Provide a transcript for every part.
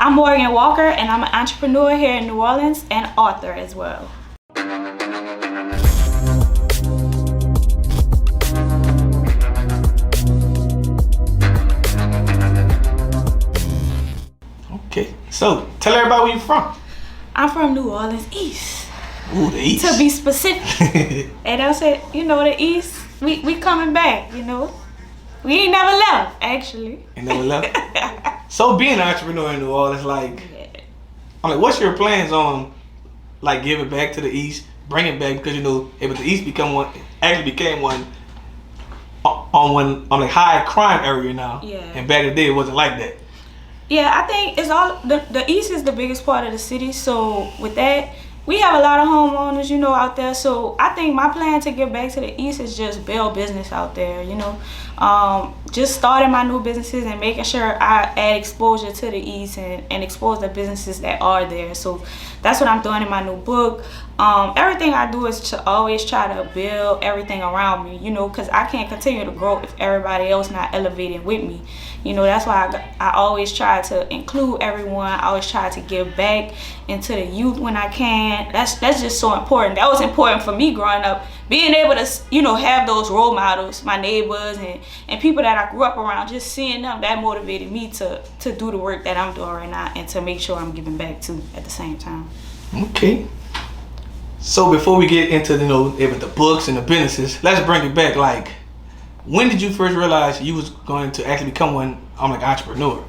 I'm Morgan Walker, and I'm an entrepreneur here in New Orleans and author as well. Okay, so tell everybody where you're from. I'm from New Orleans East. Ooh, the East. To be specific. And I said, the East, we coming back, We ain't never left, actually. Ain't never left? So being an entrepreneur in New Orleans, what's your plans on, giving back to the East, bring it back, because, if the East became one on high crime area now. Yeah. And back in the day, it wasn't like that. Yeah, I think it's all the East is the biggest part of the city. So with that, we have a lot of homeowners, out there. So I think my plan to get back to the East is just build business out there, just starting my new businesses and making sure I add exposure to the East and expose the businesses that are there. So that's what I'm doing in my new book. Everything I do is to always try to build everything around me, because I can't continue to grow if everybody else not elevating with me. That's why I always try to include everyone. I always try to give back into the youth when I can. That's just so important. That was important for me growing up, being able to, have those role models, my neighbors and people that I grew up around, just seeing them, that motivated me to do the work that I'm doing right now and to make sure I'm giving back too at the same time. Okay. So before we get into, the books and the businesses, let's bring it back. When did you first realize you was going to actually become one entrepreneur?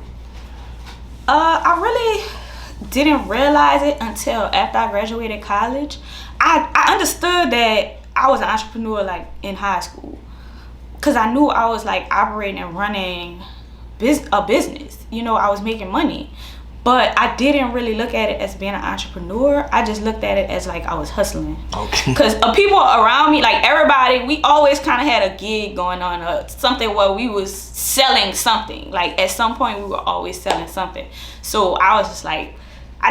I really didn't realize it until after I graduated college. I understood that I was an entrepreneur in high school, because I knew I was operating and running a business. I was making money. But I didn't really look at it as being an entrepreneur. I just looked at it as I was hustling. Okay. Because people around me, everybody, we always kind of had a gig going on, something where we was selling something. At some point, we were always selling something. So I was just I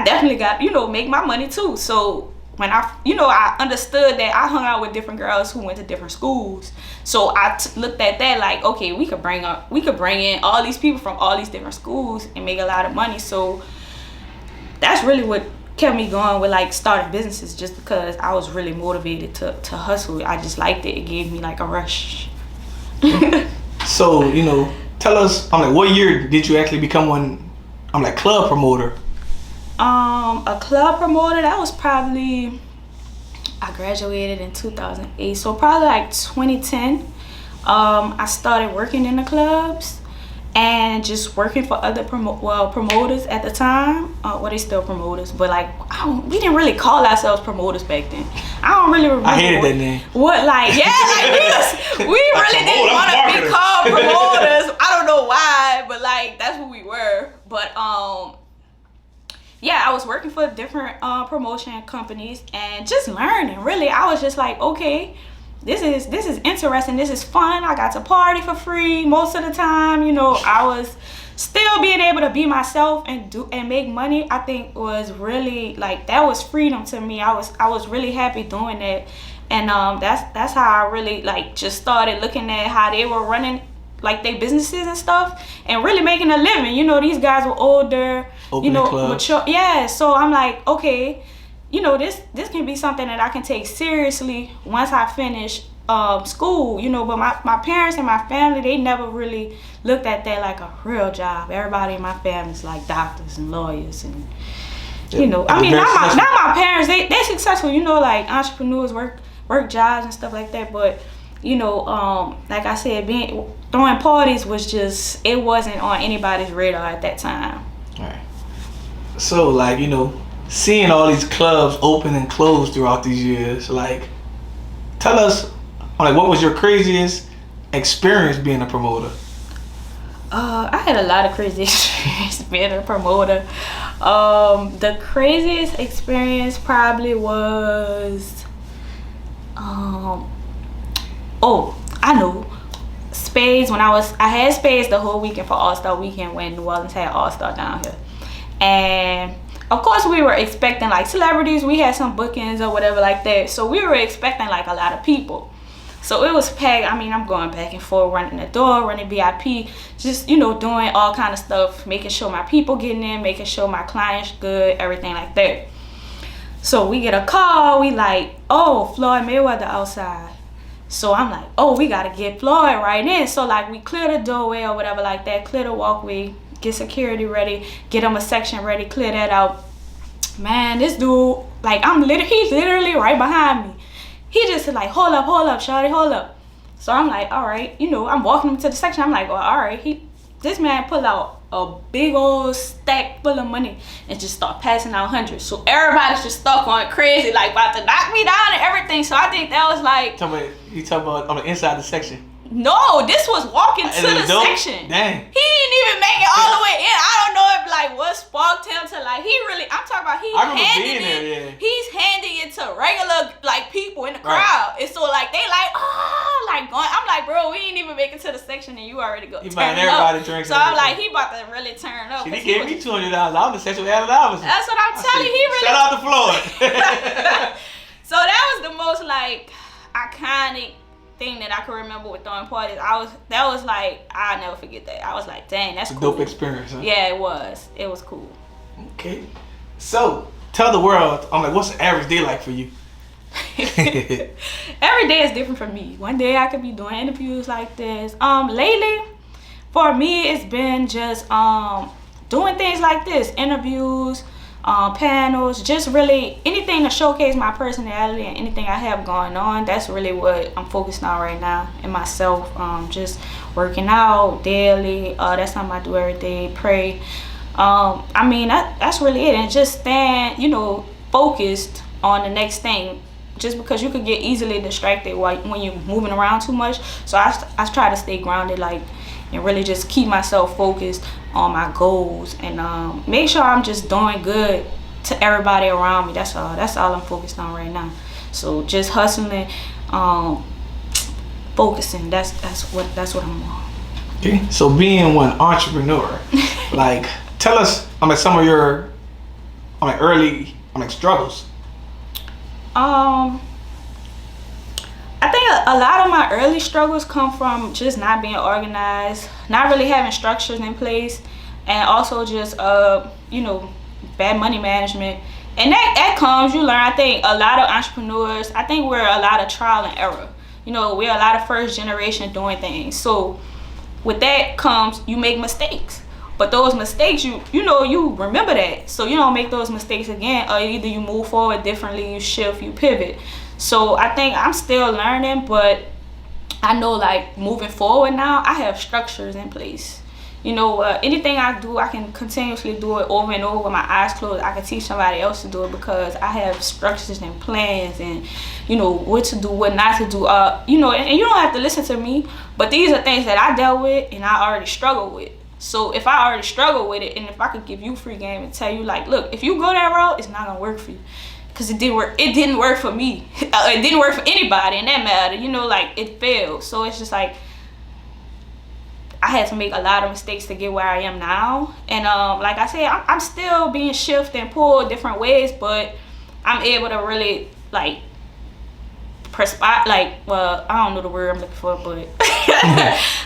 definitely got, make my money too. So when I understood that I hung out with different girls who went to different schools. So I looked at that okay, we could bring in all these people from all these different schools and make a lot of money. So that's really what kept me going with starting businesses, just because I was really motivated to hustle. I just liked it. It gave me a rush. So, tell us, what year did you actually become one, club promoter? A club promoter, that was probably, I graduated in 2008, so probably 2010. I started working in the clubs and just working for other promoters at the time. They still promoters, but we didn't really call ourselves promoters back then. I don't really remember. I hated that name. We really didn't want to be called promoters. I don't know why, but that's what we were. But I was working for different promotion companies and just learning. Really, I was just okay, this is interesting. This is fun. I got to party for free most of the time. I was still being able to be myself and make money. I think was really that was freedom to me. I was really happy doing that, and that's how I really just started looking at how they were running their businesses and stuff and really making a living. These guys were older, mature. Yeah, so I'm okay, this can be something that I can take seriously once I finish school, but my parents and my family, they never really looked at that like a real job. Everybody in my family is doctors and lawyers and not my parents, they successful, entrepreneurs work jobs and stuff like that, but like I said, throwing parties was just, it wasn't on anybody's radar at that time. All right. So seeing all these clubs open and close throughout these years, tell us, what was your craziest experience being a promoter? I had a lot of crazy experience being a promoter. The craziest experience probably was, I know, Spades. I had Spades the whole weekend for All-Star Weekend when New Orleans had All-Star down here. And of course we were expecting celebrities. We had some bookings or whatever like that. So we were expecting a lot of people. So it was packed. I mean, I'm going back and forth, running the door, running VIP, just, you know, doing all kind of stuff, making sure my people getting in, making sure my clients good, everything like that. So we get a call. We like, oh, Floyd Mayweather outside. So I'm like, oh, we got to get Floyd right in. So, like, we clear the doorway or whatever like that, clear the walkway, get security ready, get him a section ready, clear that out. Man, this dude, like, he's literally right behind me. He just like, hold up, shawty, hold up. So I'm like, all right, you know, I'm walking him to the section. I'm like, well, all right, this man pulled out a big old stack full of money and just start passing out hundreds. So everybody's just stuck going crazy, like about to knock me down and everything. So I think that was like, you talking about on the inside of the section? No, this was walking to the section. Dang. He didn't even make it all the way in. I don't know if like what sparked him to like, I'm talking about he's handing it to regular like people in the crowd. And so like they like, oh, like going, I'm like, bro, we ain't even make it to the section and you already go. He buying everybody drinks. So I'm like, he about to really turn up. He gave me $200. I was the section with $100. That's what I'm telling you. He really shout out to Floyd. So that was the most like iconic thing that I can remember with throwing parties. That was like, I'll never forget that. I was like, dang, that's cool. Dope experience, huh? Yeah, it was cool. Okay, so tell the world, I'm like, what's the average day like for you? Every day is different for me. One day I could be doing interviews like this. Lately for me it's been just doing things like this, interviews, panels, just really anything to showcase my personality and anything I have going on. That's really what I'm focused on right now in myself. Just working out daily. That's something I do every day. Pray. I mean, that's really it. And just stand, you know, focused on the next thing. Just because you could get easily distracted when you're moving around too much. So I try to stay grounded, like, and really just keep myself focused on my goals and make sure I'm just doing good to everybody around me. That's all I'm focused on right now. So just hustling, focusing. That's what I'm on. Okay, so being one entrepreneur, like, tell us, some of your, early, struggles. I think a lot of my early struggles come from just not being organized, not really having structures in place, and also just you know, bad money management. And that comes, you learn. I think a lot of entrepreneurs, I think we're a lot of trial and error. You know, we're a lot of first generation doing things. So with that comes, you make mistakes. But those mistakes, you remember that. So you don't make those mistakes again, or either you move forward differently, you shift, you pivot. So I think I'm still learning, but I know, like, moving forward now, I have structures in place. You know, anything I do, I can continuously do it over and over with my eyes closed. I can teach somebody else to do it because I have structures and plans and, you know, what to do, what not to do. You know, and you don't have to listen to me, but these are things that I dealt with and I already struggle with. So if I already struggle with it, and if I could give you free game and tell you, like, look, if you go that route, it's not gonna work for you, because it didn't work for me. It didn't work for anybody in that matter. You know, like, it failed. So it's just like I had to make a lot of mistakes to get where I am now. And like I said, I'm still being shifted and pulled different ways, but I'm able to really, like, well, I don't know the word I'm looking for, but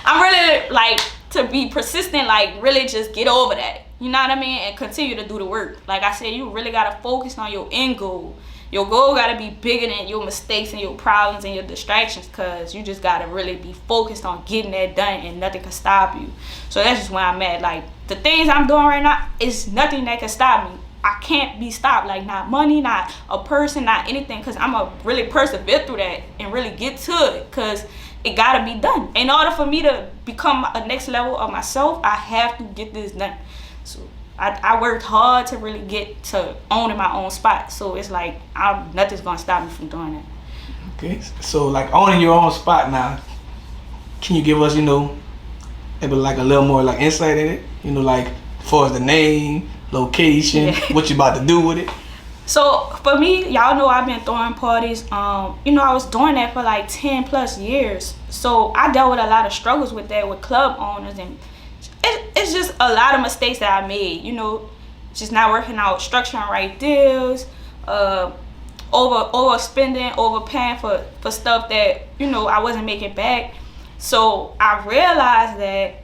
I'm really, like, to be persistent, like, really just get over that. You know what I mean? And continue to do the work. Like I said, you really got to focus on your end goal. Your goal got to be bigger than your mistakes and your problems and your distractions, because you just got to really be focused on getting that done and nothing can stop you. So that's just where I'm at. Like, the things I'm doing right now, is nothing that can stop me. I can't be stopped. Like, not money, not a person, not anything, because I'm going to really persevere through that and really get to it, because it got to be done. In order for me to become a next level of myself, I have to get this done. So I worked hard to really get to owning my own spot. So it's like, nothing's going to stop me from doing that. Okay, so, like, owning your own spot now, can you give us, you know, maybe like a little more, like, insight in it? You know, like, as far as the name, location, what you about to do with it? So for me, y'all know I've been throwing parties. You know, I was doing that for like 10 plus years. So I dealt with a lot of struggles with that, with club owners, and it's just a lot of mistakes that I made. You know, just not working out, structuring right deals, overspending, overpaying for stuff that, you know, I wasn't making back. So I realized that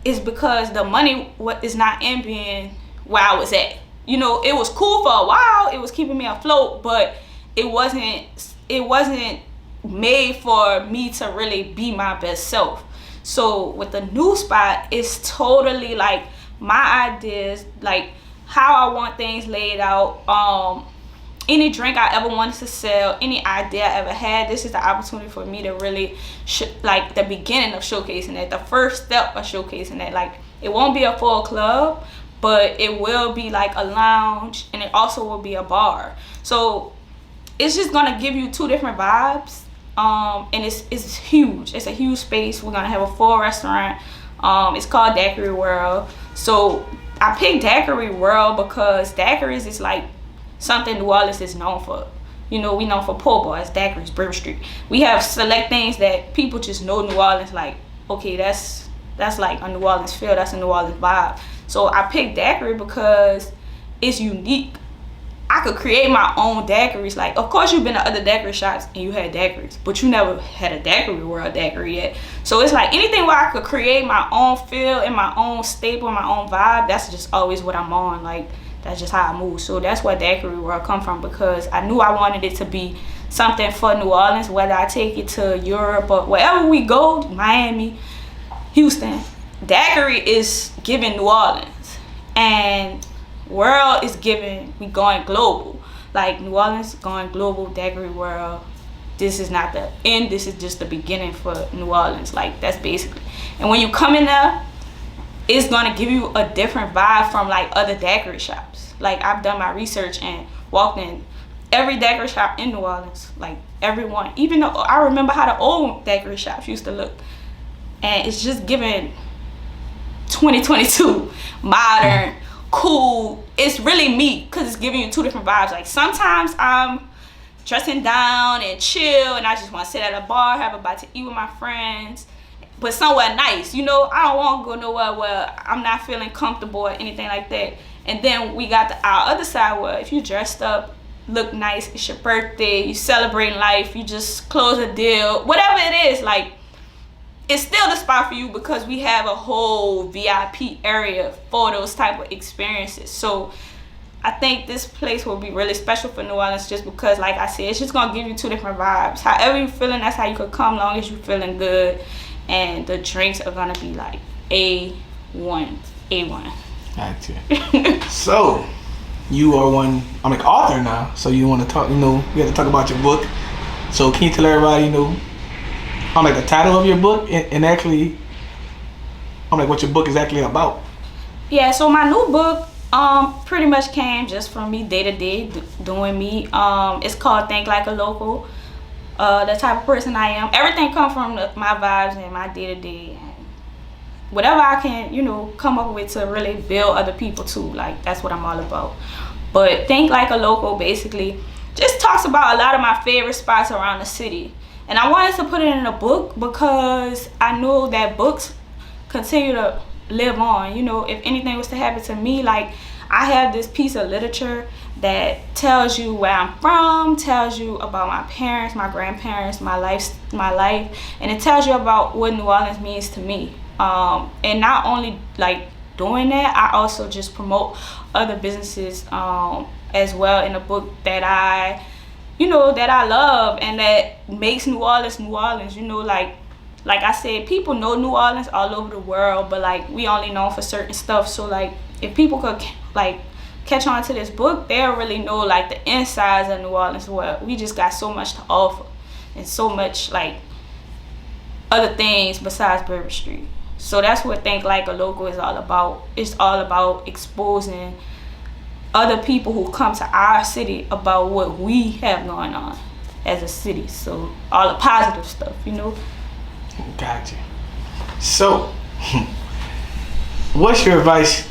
it's because the money is not being where I was at. You know, it was cool for a while, it was keeping me afloat, but it wasn't made for me to really be my best self. So with the new spot, it's totally like my ideas, like how I want things laid out. Any drink I ever wanted to sell, any idea I ever had, this is the opportunity for me to really like the beginning of showcasing that, the first step of showcasing that. Like, it won't be a full club, but it will be like a lounge, and it also will be a bar. So it's just gonna give you two different vibes. And it's huge. It's a huge space. We're gonna have a full restaurant. It's called Daiquiri World. So I picked Daiquiri World because daiquiris is like something New Orleans is known for. You know, we known for po' boys, daiquiris, Bourbon Street. We have select things that people just know New Orleans, like, okay, that's like a New Orleans feel, that's a New Orleans vibe. So I picked daiquiri because it's unique. I could create my own daiquiris. Like, of course, you've been to other daiquiri shops and you had daiquiris, but you never had a Daiquiri World daiquiri yet. So it's like anything where I could create my own feel and my own staple, my own vibe, that's just always what I'm on. Like, that's just how I move. So that's where Daiquiri World come from, because I knew I wanted it to be something for New Orleans, whether I take it to Europe or wherever we go, Miami, Houston. Daiquiri is giving New Orleans, and World is giving, we going global. Like, New Orleans going global, Daiquiri World. This is not the end, this is just the beginning for New Orleans. Like, that's basically. And when you come in there, it's gonna give you a different vibe from like other daiquiri shops. Like, I've done my research and walked in every daiquiri shop in New Orleans, like everyone. Even though I remember how the old daiquiri shops used to look, and it's just giving 2022 modern, cool. It's really me, because it's giving you two different vibes. Like, sometimes I'm dressing down and chill, and I just want to sit at a bar, have a bite to eat with my friends, but somewhere nice. You know, I don't want to go nowhere where I'm not feeling comfortable or anything like that. And then we got our other side where if you dressed up, look nice, it's your birthday, you celebrating life, you just close a deal, whatever it is, like, it's still the spot for you, because we have a whole VIP area for those type of experiences. So I think this place will be really special for New Orleans, just because, like I said, it's just gonna give you two different vibes. However you feeling, that's how you could come, long as you feeling good. And the drinks are gonna be like A1. Gotcha. So you are I'm like author now, so you want to talk, you know, we have to talk about your book. So can you tell everybody, you know, I'm like the title of your book, and actually I'm like what your book is actually about? Yeah, so my new book pretty much came just from me day to day doing me. It's called Think Like a Local. The type of person I am, everything comes from my vibes and my day to day, whatever I can, you know, come up with to really build other people too. Like, that's what I'm all about. But Think Like a Local basically just talks about a lot of my favorite spots around the city. And I wanted to put it in a book because I know that books continue to live on. You know, if anything was to happen to me, like, I have this piece of literature that tells you where I'm from, tells you about my parents, my grandparents, my life, and it tells you about what New Orleans means to me. And not only like doing that, I also just promote other businesses as well in the book that I love and that makes New Orleans New Orleans. You know, like I said, people know New Orleans all over the world, but like, we only known for certain stuff. So like, if people could like catch on to this book, they'll really know like the insides of New Orleans, where we just got so much to offer and so much like other things besides Bourbon Street. So that's what Think Like a Local is all about. It's all about exposing other people who come to our city about what we have going on as a city. So all the positive stuff, you know. Gotcha. So what's your advice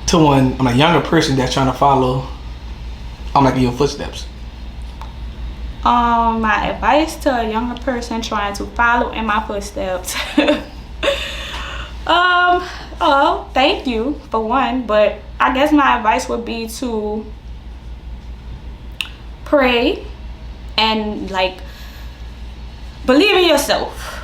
to a younger person that's trying to follow your footsteps? My advice to a younger person trying to follow in my footsteps. Thank you for one, but I guess my advice would be to pray, and like believe in yourself.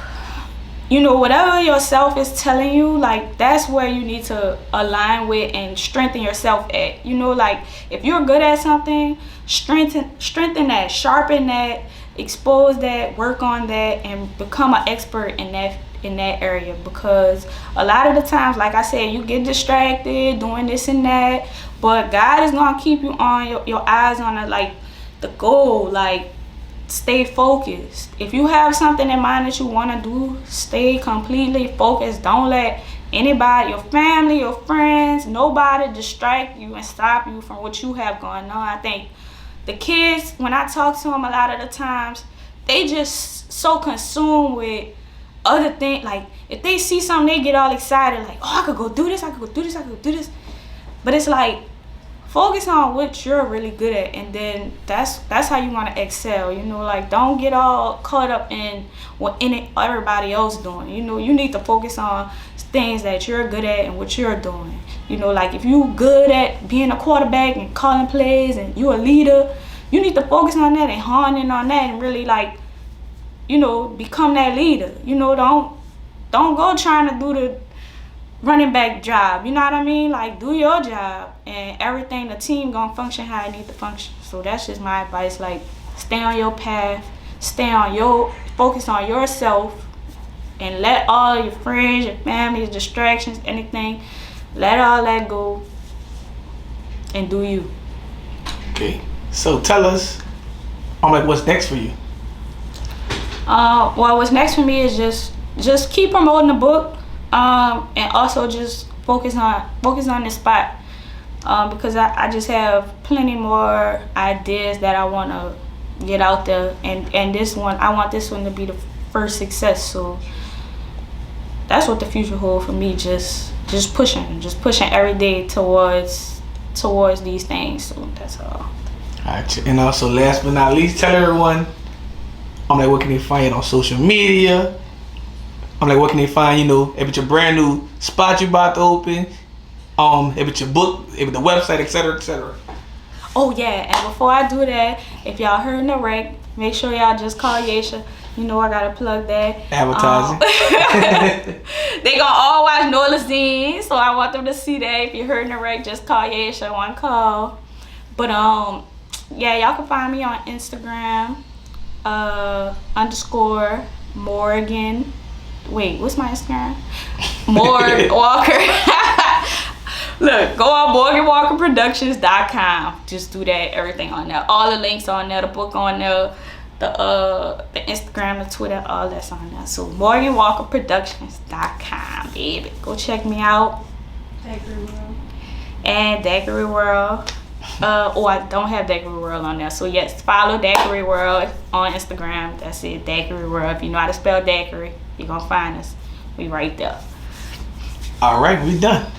You know, whatever yourself is telling you, like that's where you need to align with and strengthen yourself at. You know, like if you're good at something, strengthen that, sharpen that, expose that, work on that, and become an expert in that area. Because a lot of the times, like I said, you get distracted doing this and that, but God is gonna keep you on your eyes on the goal. Like, stay focused. If you have something in mind that you want to do, stay completely focused. Don't let anybody, your family, your friends, nobody distract you and stop you from what you have going on. I think the kids, when I talk to them a lot of the times, they just so consumed with other things. Like if they see something, they get all excited, like, oh, I could go do this, I could go do this, I could do this. But it's like, focus on what you're really good at, and then that's how you want to excel. You know, like don't get all caught up in what everybody else doing. You know, you need to focus on things that you're good at and what you're doing. You know, like if you good at being a quarterback and calling plays and you a leader, you need to focus on that and hone in on that and really, like, you know, become that leader. You know, don't go trying to do the running back job. You know what I mean? Like, do your job, and everything, the team gonna function how it need to function. So that's just my advice. Like, stay on your path, focus on yourself, and let all your friends, your family, your distractions, anything, let all that go and do you. Okay, so tell us, what's next for you? Well, what's next for me is just keep promoting the book, and also just focus on this spot, because I just have plenty more ideas that I want to get out there, and this one, I want this one to be the first success. So that's what the future holds for me. Just pushing every day towards these things. So that's all. Alright, and also last but not least, tell everyone, what can they find on social media? What can they find, if it's your brand new spot you about to open, if it's your book, if it's the website, etc., etc. Oh yeah, and before I do that, if y'all heard in the rec, make sure y'all just call Yesha. You know I gotta plug that. Advertising. They gonna all watch Nolazine, so I want them to see that. If you heard in the rec, just call Yesha, one call. But yeah, y'all can find me on Instagram, _Morgan. Wait, what's my Instagram? Morgan Walker. Look, go on MorganWalkerProductions.com. Just do that. Everything on there. All the links on there. The book on there. The Instagram, the Twitter, all that's on there. So MorganWalkerProductions.com, baby. Go check me out. Daiquiri World. And Daiquiri World. I don't have Daiquiri World on there. So yes, follow Daiquiri World on Instagram. That's it, Daiquiri World. If you know how to spell Daiquiri, you're gonna find us. We right there. All right, we done.